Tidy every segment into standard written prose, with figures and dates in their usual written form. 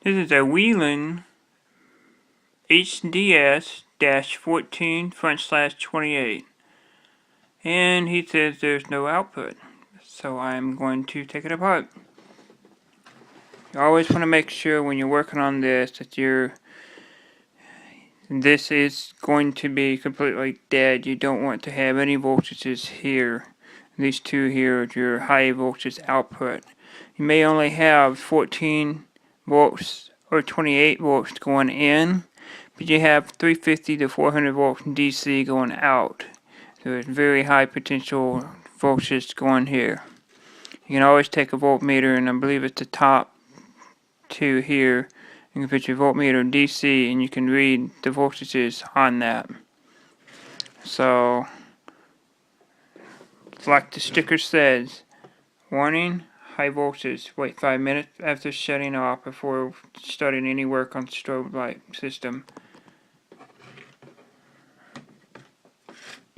This is a whelen hds14/28, and he says there's no output, so I'm going to take it apart. You always want to make sure when you're working on this that this is going to be completely dead. You don't want to have any voltages here. These two here are your high voltage output. You may only have 14 volts or 28 volts going in, but you have 350 to 400 volts DC going out. So it's very high potential voltage going here. You can always take a voltmeter, and I believe it's the top two here. You can put your voltmeter DC and you can read the voltages on that. So, like the sticker says, warning, high voltage, wait 5 minutes after shutting off before starting any work on strobe light system.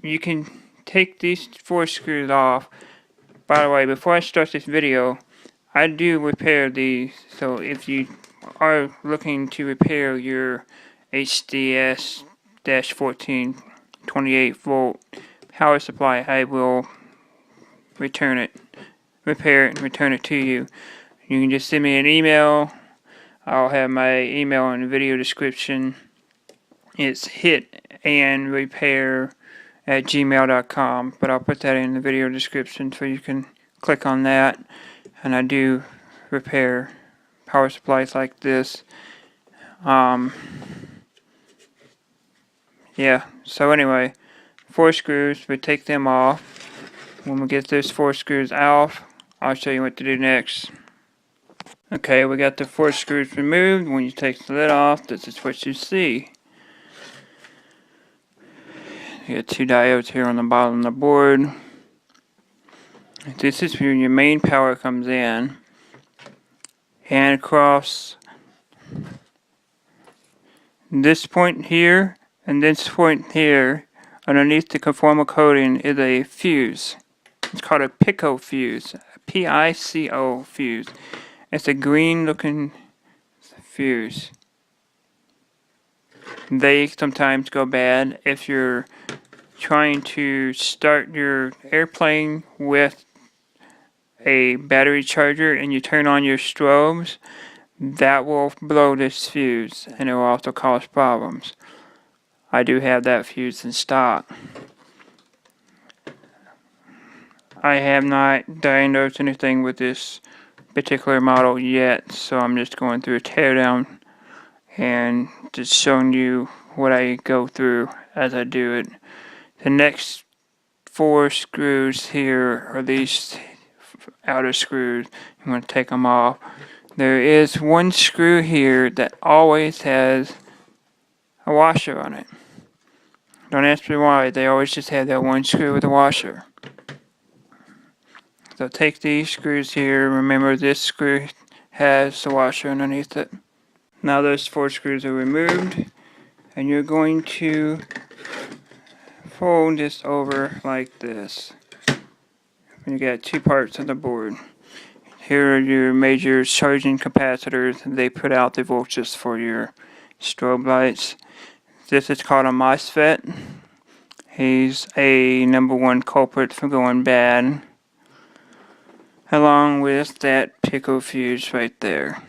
You can take these 4 screws off. By the way, before I start this video, I do repair these, so if you are looking to repair your hds14 28 volt power supply, I will repair it and return it to you. You can just send me an email. I'll have my email in the video description. It's hitandrepair@gmail.com, but I'll put that in the video description so you can click on that. And I do repair power supplies like this. Yeah, so anyway, 4 screws, we take them off. When we get those 4 screws off, I'll show you what to do next. Okay, we got the 4 screws removed. When you take the lid off, this is what you see. You got 2 diodes here on the bottom of the board. This is where your main power comes in. And across this point here and this point here, underneath the conformal coating, is a fuse. It's called a PICO fuse, P-I-C-O fuse. It's a green looking fuse. They sometimes go bad if you're trying to start your airplane with a battery charger and you turn on your strobes. That will blow this fuse, and it will also cause problems. I do have that fuse in stock. I have not diagnosed anything with this particular model yet, so I'm just going through a teardown and just showing you what I go through as I do it. The next 4 screws here are these outer screws. I'm going to take them off. There is 1 screw here that always has a washer on it. Don't ask me why, they always just have that 1 screw with a washer. So take these screws here, remember this screw has the washer underneath it. Now those 4 screws are removed, and you're going to fold this over like this. And you got 2 parts of the board. Here are your major charging capacitors. They put out the voltages for your strobe lights. This is called a MOSFET. He's a #1 culprit for going bad, along with that PICO fuse right there.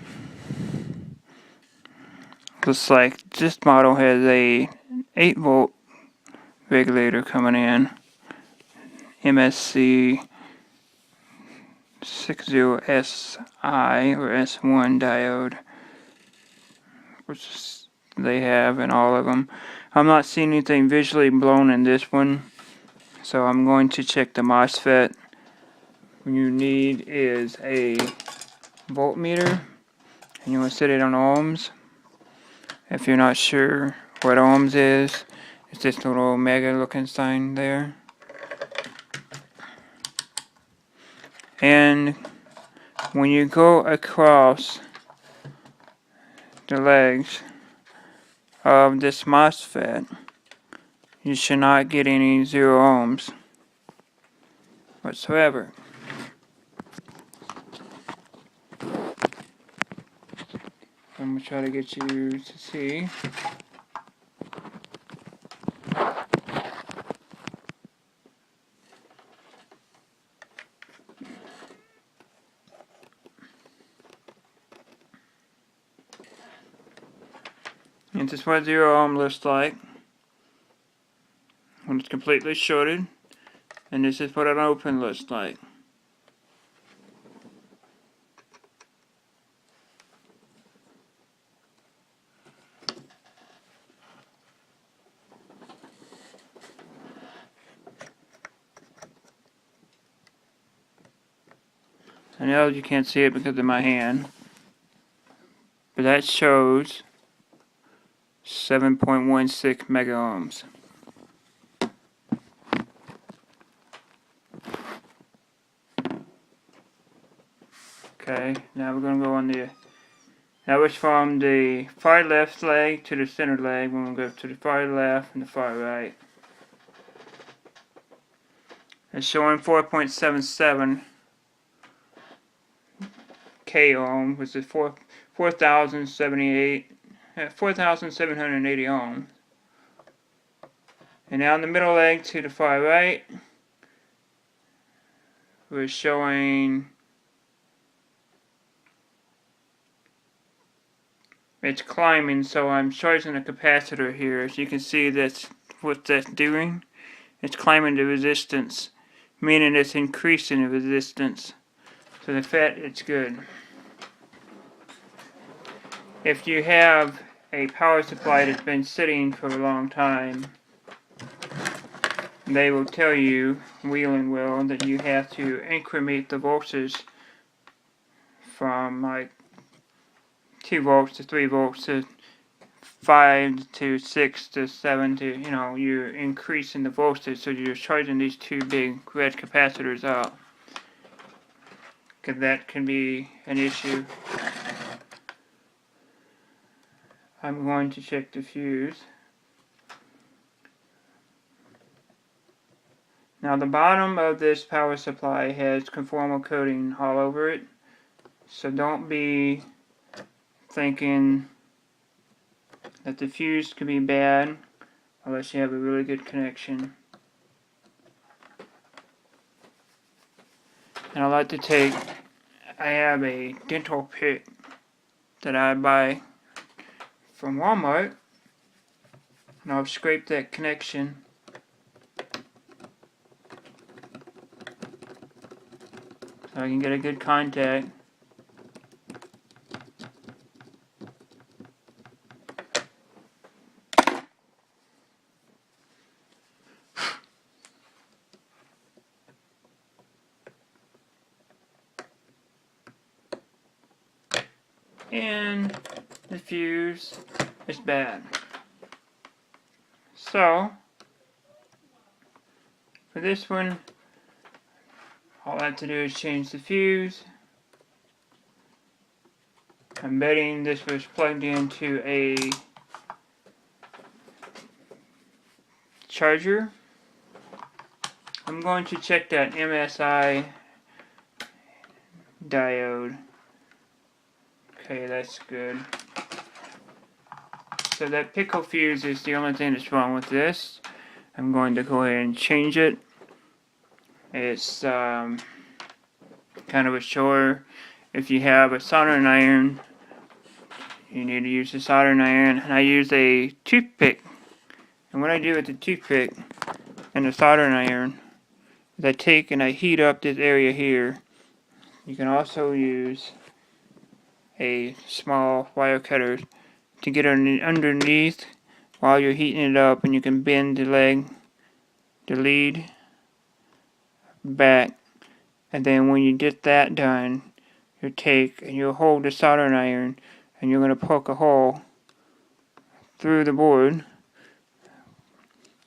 Looks like this model has a 8 volt regulator coming in, MSC 60SI or S1 diode, which they have in all of them. I'm not seeing anything visually blown in this one, so I'm going to check the MOSFET. What you need is a voltmeter, and you want to set it on ohms. If you're not sure what ohms is, it's this little omega looking sign there. And when you go across the legs of this MOSFET, you should not get any 0 ohms whatsoever. I'm going to try to get you to see. And this is what 0 ohm looks like when it's completely shorted. And this is what an open looks like. I know you can't see it because of my hand, but that shows 7.16 mega ohms. Okay, now we're going to go on the, that was from the far left leg to the center leg. We're going to go to the far left and the far right. It's showing 4.77 K ohm, which is 4,780 ohms. And now in the middle leg to the far right, we're showing it's climbing, so I'm charging a capacitor here. As you can see, that's what that's doing. It's climbing the resistance, meaning it's increasing the resistance. So the fact it's good. If you have a power supply that's been sitting for a long time, they will tell you, whelen will, that you have to increment the voltage from like 2 volts to 3 volts to 5 to 6 to 7 to, you know, you're increasing the voltage, so you're charging these two big red capacitors up. Because that can be an issue. I'm going to check the fuse. Now the bottom of this power supply has conformal coating all over it, so don't be thinking that the fuse could be bad unless you have a really good connection. And I like to take, I have a dental pick that I buy from Walmart, and I'll scrape that connection so I can get a good contact. And the fuse is bad. So, for this one, all I have to do is change the fuse. I'm betting this was plugged into a charger. I'm going to check that MSI diode. Okay, that's good. So that pickle fuse is the only thing that's wrong with this. I'm going to go ahead and change it. It's kind of a chore. If you have a soldering iron, you need to use a soldering iron. And I use a toothpick. And what I do with the toothpick and the soldering iron is I take and I heat up this area here. You can also use a small wire cutter to get underneath while you're heating it up, and you can bend the lead back, and then when you get that done, you take and you'll hold the soldering iron and you're going to poke a hole through the board.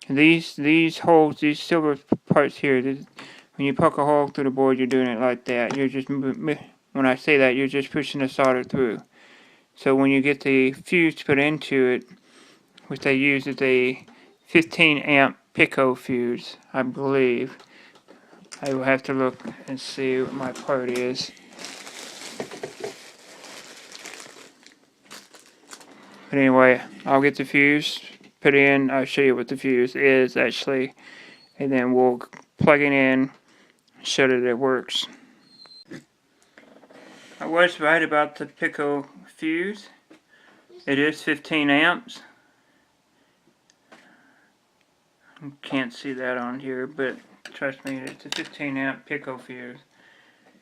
And these holes, these silver parts here, when you poke a hole through the board, you're doing it like that. You're just, when I say that, you're just pushing the solder through. So when you get the fuse put into it, which they use is a 15 amp Pico fuse, I believe. I will have to look and see what my part is. But anyway, I'll get the fuse put in. I'll show you what the fuse is actually, and then we'll plug it in, show that it works. I was right about the Pico fuse. It is 15 amps. You can't see that on here, but trust me, it's a 15 amp Pico fuse.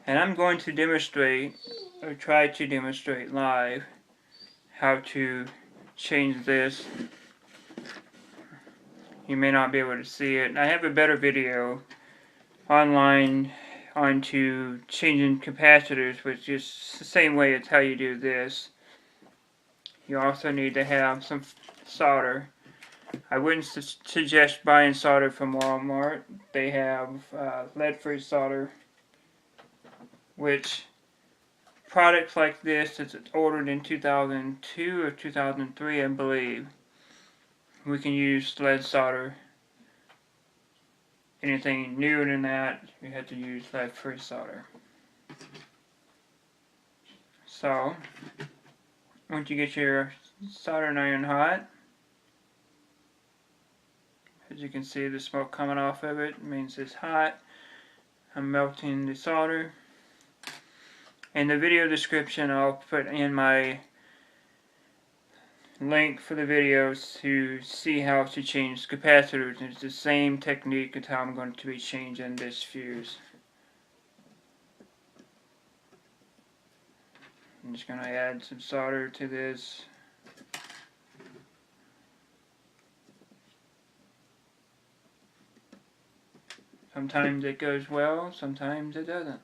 And I'm going to demonstrate, or try to demonstrate live, how to change this. You may not be able to see it. I have a better video online onto changing capacitors, which is the same way as how you do this. You also need to have some solder. I wouldn't suggest buying solder from Walmart. They have lead-free solder, which products like this is ordered in 2002 or 2003, I believe. We can use lead solder. Anything newer than that, you have to use lead-free solder. So, once you get your soldering iron hot, as you can see the smoke coming off of it means it's hot. I'm melting the solder. In the video description I'll put in my link for the videos to see how to change capacitors. It's the same technique as how I'm going to be changing this fuse. I'm just going to add some solder to this. Sometimes it goes well, sometimes it doesn't.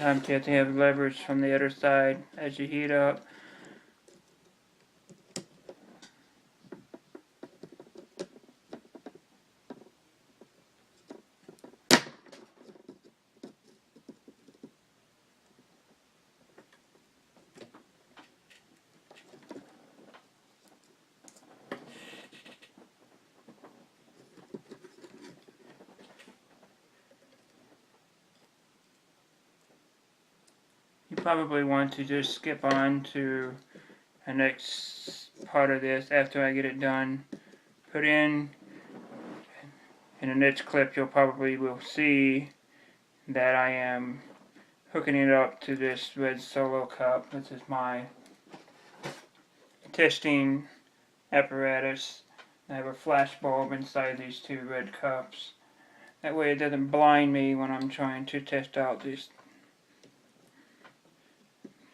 Sometimes you have to have levers from the other side as you heat up. You probably want to just skip on to the next part of this after I get it done. Put in the next clip you'll probably will see that I am hooking it up to this red solo cup. This is my testing apparatus. I have a flash bulb inside these two red cups. That way it doesn't blind me when I'm trying to test out these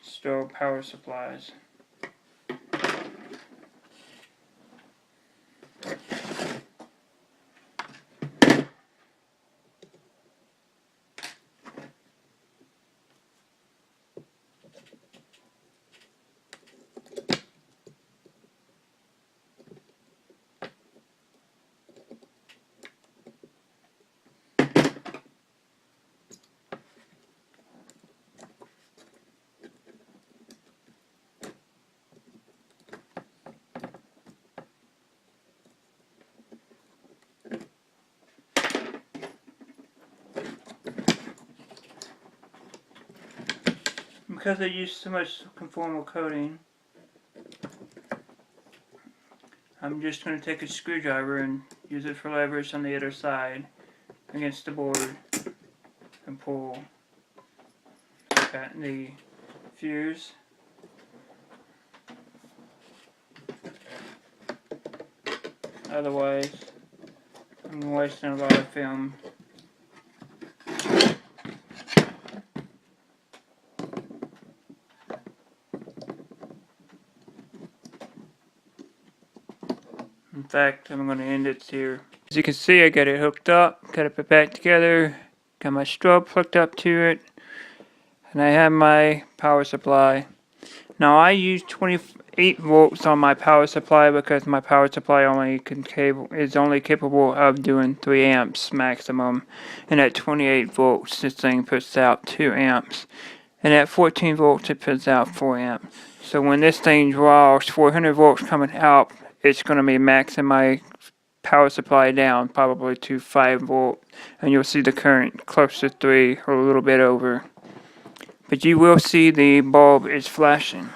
store power supplies. Because I use so much conformal coating, I'm just going to take a screwdriver and use it for leverage on the other side against the board and pull the fuse. Otherwise, I'm wasting a lot of film. fact, I'm going to end it here. As you can see, I got it hooked up, got it put back together, got my strobe hooked up to it, and I have my power supply. Now I use 28 volts on my power supply because my power supply is only capable of doing 3 amps maximum, and at 28 volts this thing puts out 2 amps, and at 14 volts it puts out 4 amps. So when this thing draws 400 volts coming out, it's going to be maxing my power supply down probably to 5 volt, and you'll see the current close to 3 or a little bit over. But you will see the bulb is flashing.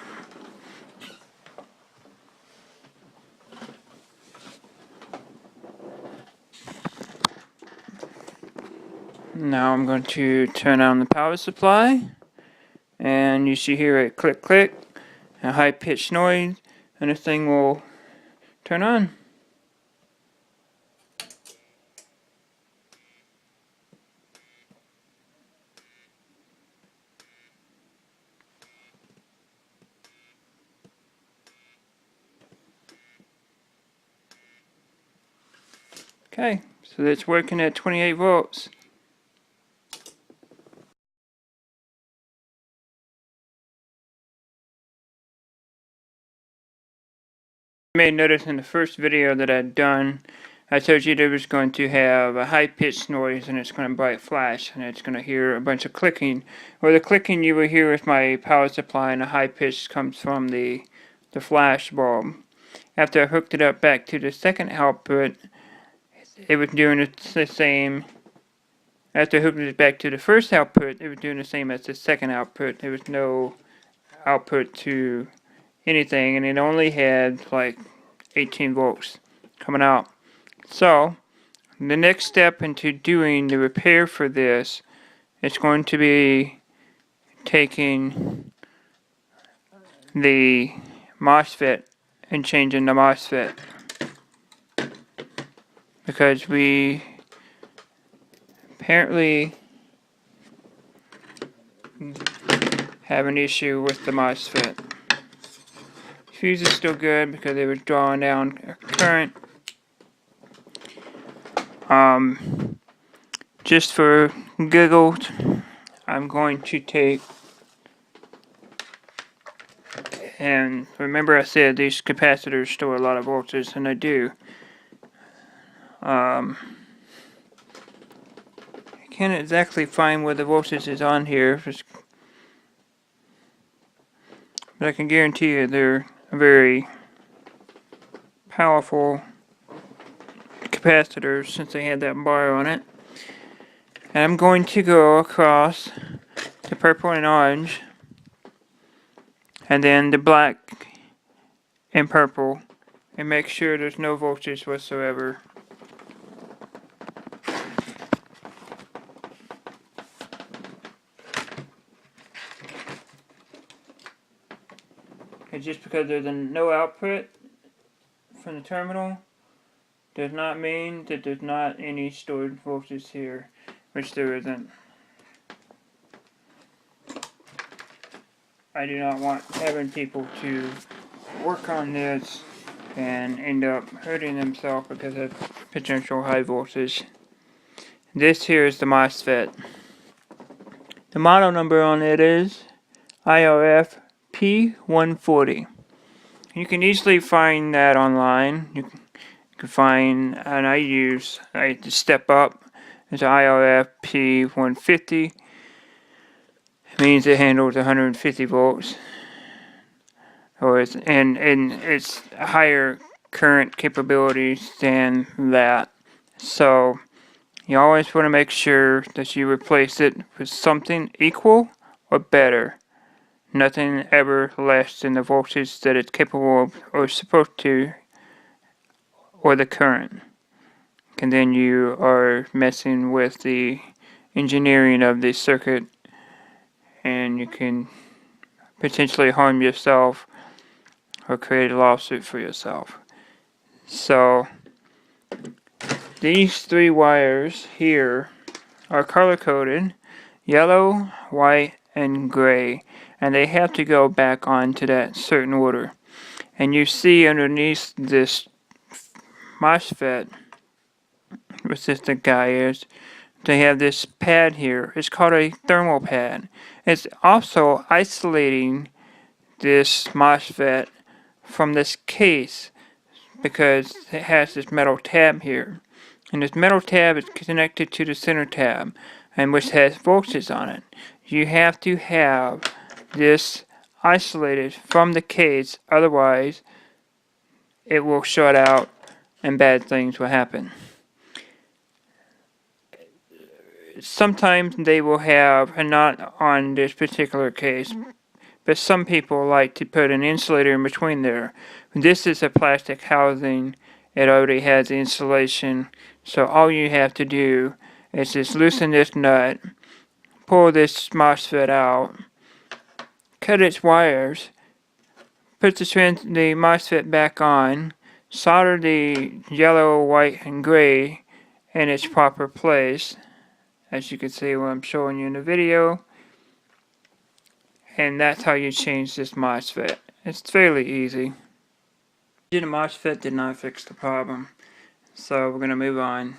Now I'm going to turn on the power supply, and you should hear a click click, a high pitched noise, and this thing will turn on. Okay, so it's working at 28 volts. You may notice in the first video that I'd done, I told you that it was going to have a high-pitched noise and it's going to bright flash and it's going to hear a bunch of clicking. Well, the clicking you will hear with my power supply, and the high pitch comes from the flash bulb. After I hooked it up back to the second output, it was doing the same. After I hooked it back to the first output, it was doing the same as the second output. There was no output to anything, and it only had like 18 volts coming out. So the next step into doing the repair for this is going to be taking the MOSFET and changing the MOSFET, because we apparently have an issue with the MOSFET. Fuse is still good because it was drawing down current. Just for giggles, I'm going to take, and remember I said these capacitors store a lot of voltage, and they do. I can't exactly find where the voltage is on here, but I can guarantee you they're very powerful capacitors since they had that bar on it. And I'm going to go across the purple and orange, and then the black and purple, and make sure there's no voltage whatsoever. And just because there's no output from the terminal does not mean that there's not any stored voltage here, which there isn't. I do not want having people to work on this and end up hurting themselves because of potential high voltage. This here is the MOSFET. The model number on it is IRF-P140. You can easily find that online. You can find, and I step up. It's IRF-P150. It means it handles 150 volts, or it's higher current capabilities than that. So you always want to make sure that you replace it with something equal or better. Nothing ever less than the voltage that it's capable of or supposed to, or the current. And then you are messing with the engineering of the circuit, and you can potentially harm yourself or create a lawsuit for yourself. So these 3 wires here are color coded: yellow, white, and gray, and they have to go back onto that certain order. And you see underneath this MOSFET, which this the guy is, they have this pad here. It's called a thermal pad. It's also isolating this MOSFET from this case because it has this metal tab here. And this metal tab is connected to the center tab, and which has voltage on it. You have to have this isolated from the case, otherwise it will shut out and bad things will happen. Sometimes they will have, and not on this particular case, but some people like to put an insulator in between there. This is a plastic housing. It already has insulation, so all you have to do is just loosen this nut, pull this MOSFET out, cut its wires, put the MOSFET back on, solder the yellow, white, and gray in its proper place, as you can see what I'm showing you in the video. And that's how you change this MOSFET. It's fairly easy. The MOSFET did not fix the problem, so we're going to move on.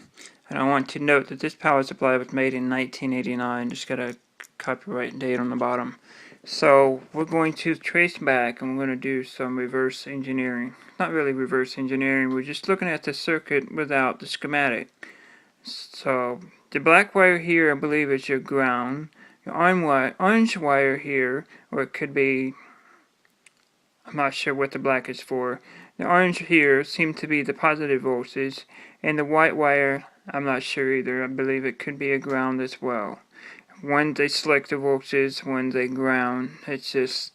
And I want to note that this power supply was made in 1989. Just got a copyright date on the bottom. So we're going to trace back and we're going to do some reverse engineering. Not really reverse engineering, we're just looking at the circuit without the schematic. So the black wire here I believe is your ground. Your orange wire here, or it could be, I'm not sure what the black is for. The orange here seems to be the positive voltage, and the white wire, I'm not sure either. I believe it could be a ground as well. One's a selective voltage, one's a ground. It's just,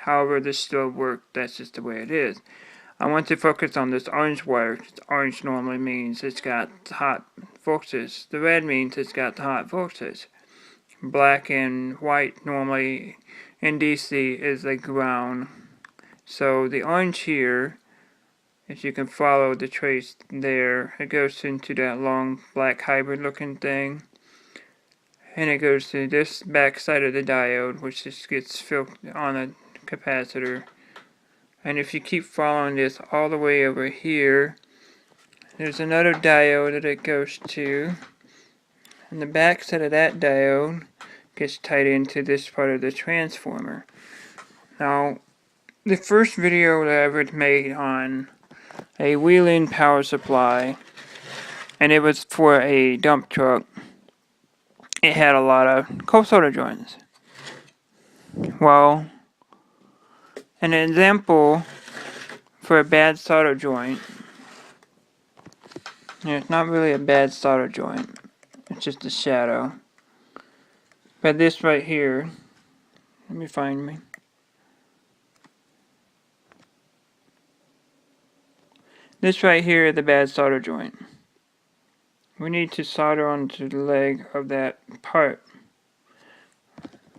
however this stove works, that's just the way it is. I want to focus on this orange wire. Orange normally means it's got hot voltage. The red means it's got the hot voltage. Black and white normally in DC is a ground. So the orange here, if you can follow the trace there, it goes into that long black hybrid looking thing. And it goes to this back side of the diode, which just gets filled on a capacitor. And if you keep following this all the way over here, there's another diode that it goes to. And the back side of that diode gets tied into this part of the transformer. Now, the first video that I ever made on a whelen power supply, and it was for a dump truck, it had a lot of cold solder joints. Well, an example for a bad solder joint, it's not really a bad solder joint, it's just a shadow. But this right here, let me find me. This right here is the bad solder joint. We need to solder onto the leg of that part.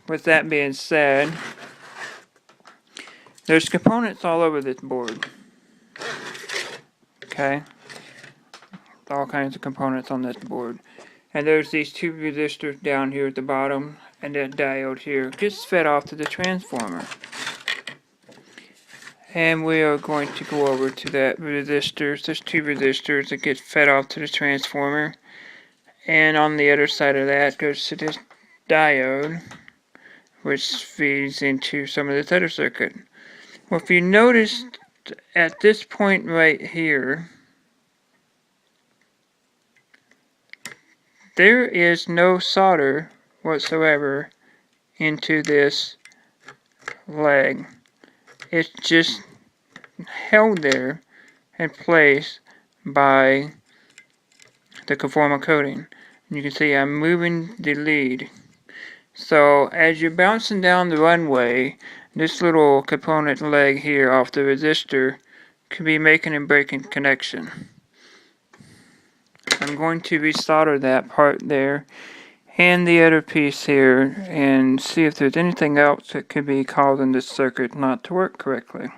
With that being said, there's components all over this board. Okay? All kinds of components on this board. And there's these two resistors down here at the bottom, and that diode here gets fed off to the transformer. And we are going to go over to that resistors. There's two resistors that get fed off to the transformer. And on the other side of that goes to this diode, which feeds into some of this other circuit. Well, if you notice at this point right here, there is no solder whatsoever into this leg. It's just held there in place by the conformal coating. And you can see I'm moving the lead. So as you're bouncing down the runway, this little component leg here off the resistor could be making and breaking connection. I'm going to resolder that part there and the other piece here and see if there's anything else that could be causing this circuit not to work correctly.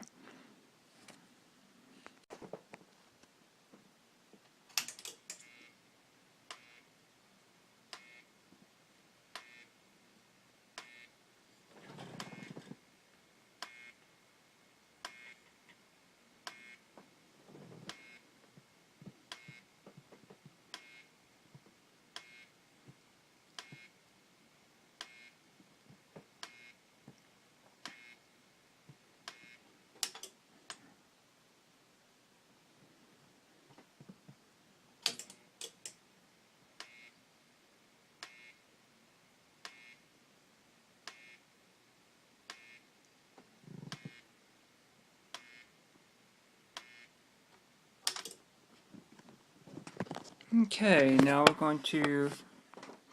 Okay, now we're going to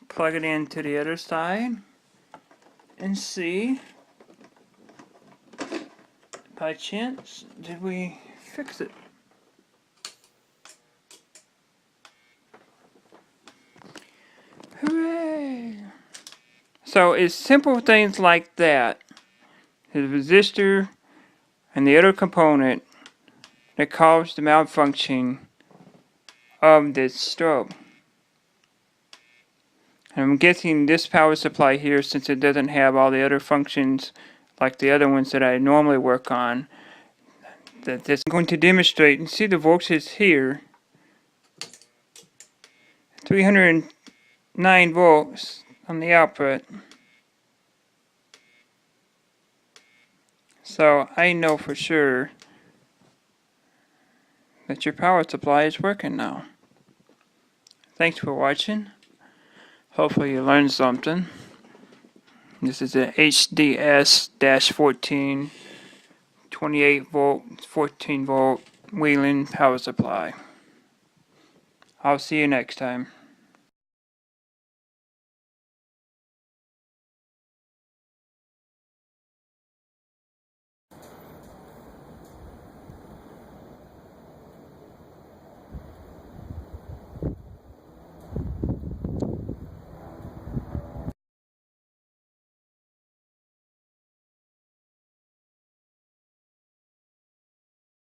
plug it into the other side and see, by chance, did we fix it? Hooray! So it's simple things like that, the resistor and the other component, that cause the malfunction of this strobe. And I'm guessing this power supply here, since it doesn't have all the other functions like the other ones that I normally work on, that this is going to demonstrate, and see the voltage here, 309 volts on the output. So I know for sure that your power supply is working now. Thanks for watching. Hopefully you learned something. This is a hds14 28 volt 14 volt whelen power supply. I'll see you next time.